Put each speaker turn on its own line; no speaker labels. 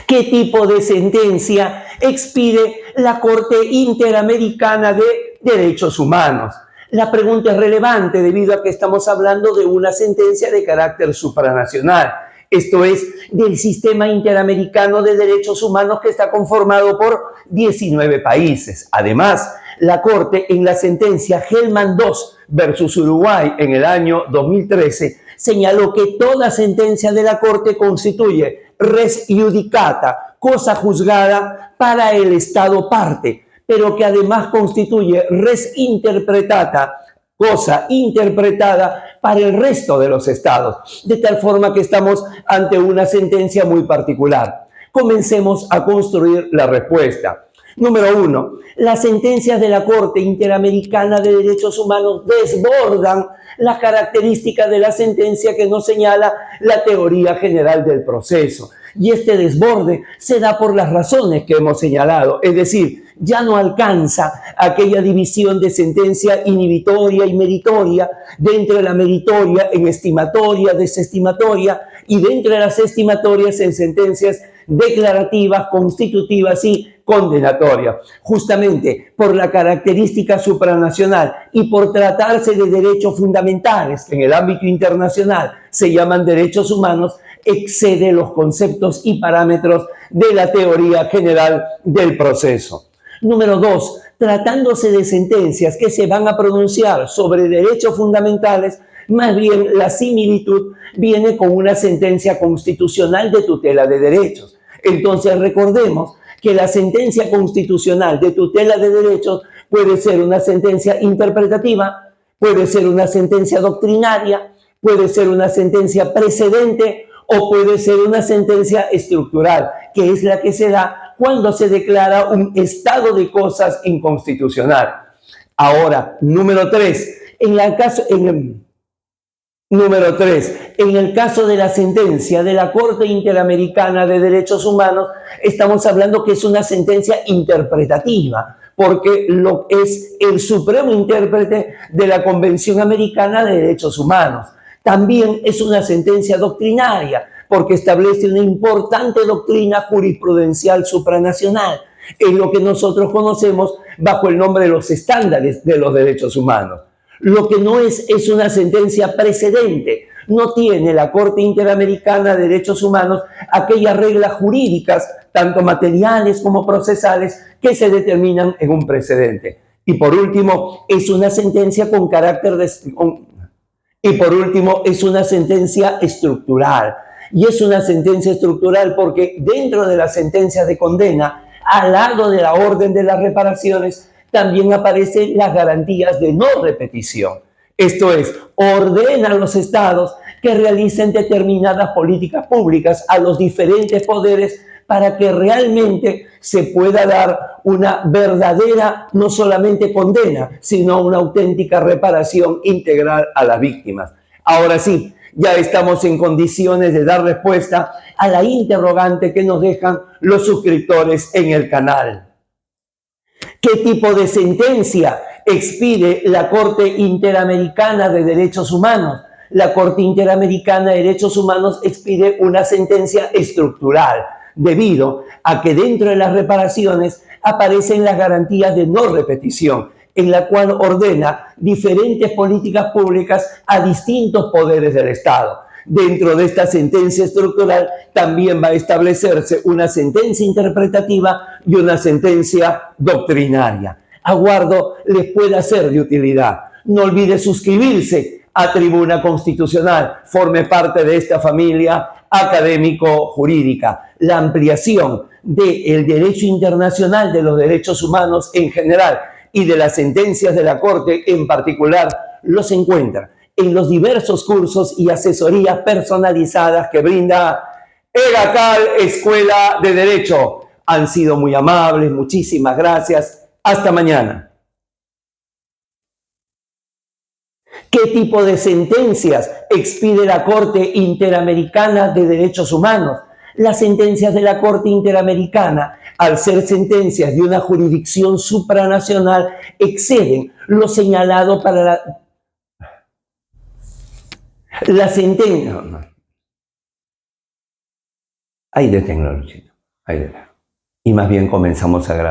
¿Qué tipo de sentencia expide la Corte Interamericana de Derechos Humanos? La pregunta es relevante debido a que estamos hablando de una sentencia de carácter supranacional. Esto es, del sistema interamericano de derechos humanos que está conformado por 19 países. Además, la Corte en la sentencia Hellman II versus Uruguay en el año 2013 señaló que toda sentencia de la Corte constituye res iudicata, cosa juzgada para el Estado parte, pero que además constituye res interpretata, cosa interpretada para el resto de los estados, de tal forma que estamos ante una sentencia muy particular. Comencemos a construir la respuesta. Número 1. Las sentencias de la Corte Interamericana de Derechos Humanos desbordan las características de la sentencia que nos señala la teoría general del proceso. Y este desborde se da por las razones que hemos señalado, es decir, ya no alcanza aquella división de sentencia inhibitoria y meritoria, dentro de la meritoria en estimatoria, desestimatoria, y dentro de las estimatorias en sentencias declarativas, constitutivas y condenatorias. Justamente por la característica supranacional y por tratarse de derechos fundamentales que en el ámbito internacional se llaman derechos humanos, excede los conceptos y parámetros de la teoría general del proceso. Número 2. Tratándose de sentencias que se van a pronunciar sobre derechos fundamentales, más bien la similitud viene con una sentencia constitucional de tutela de derechos. Entonces recordemos que la sentencia constitucional de tutela de derechos puede ser una sentencia interpretativa, puede ser una sentencia doctrinaria, puede ser una sentencia precedente o puede ser una sentencia estructural, que es la que se da cuando se declara un estado de cosas inconstitucional. Ahora, número 3, en el caso de la sentencia de la Corte Interamericana de Derechos Humanos, estamos hablando que es una sentencia interpretativa, porque es el supremo intérprete de la Convención Americana de Derechos Humanos. También es una sentencia doctrinaria, porque establece una importante doctrina jurisprudencial supranacional, en lo que nosotros conocemos bajo el nombre de los estándares de los derechos humanos. Lo que no es una sentencia precedente. No tiene la Corte Interamericana de Derechos Humanos aquellas reglas jurídicas, tanto materiales como procesales, que se determinan en un precedente. Y por último, es una sentencia con carácter es una sentencia estructural. Y es una sentencia estructural porque dentro de las sentencias de condena, al lado de la orden de las reparaciones, también aparecen las garantías de no repetición. Esto es, ordena a los estados que realicen determinadas políticas públicas a los diferentes poderes para que realmente se pueda dar una verdadera, no solamente condena, sino una auténtica reparación integral a las víctimas. Ahora sí, ya estamos en condiciones de dar respuesta a la interrogante que nos dejan los suscriptores en el canal. ¿Qué tipo de sentencia expide la Corte Interamericana de Derechos Humanos? La Corte Interamericana de Derechos Humanos expide una sentencia estructural, debido a que dentro de las reparaciones aparecen las garantías de no repetición, en la cual ordena diferentes políticas públicas a distintos poderes del Estado. Dentro de esta sentencia estructural también va a establecerse una sentencia interpretativa y una sentencia doctrinaria. Aguardo les pueda ser de utilidad. No olvide suscribirse a Tribuna Constitucional. Forme parte de esta familia académico-jurídica. La ampliación del derecho internacional de los derechos humanos en general y de las sentencias de la Corte en particular los encuentra en los diversos cursos y asesorías personalizadas que brinda EGACAL Escuela de Derecho. Han sido muy amables, muchísimas gracias. Hasta mañana. ¿Qué tipo de sentencias expide la Corte Interamericana de Derechos Humanos? Las sentencias de la Corte Interamericana, al ser sentencias de una jurisdicción supranacional, exceden lo señalado para la sentencia. Ahí deténlo, Luchito. Y más bien comenzamos a grabar.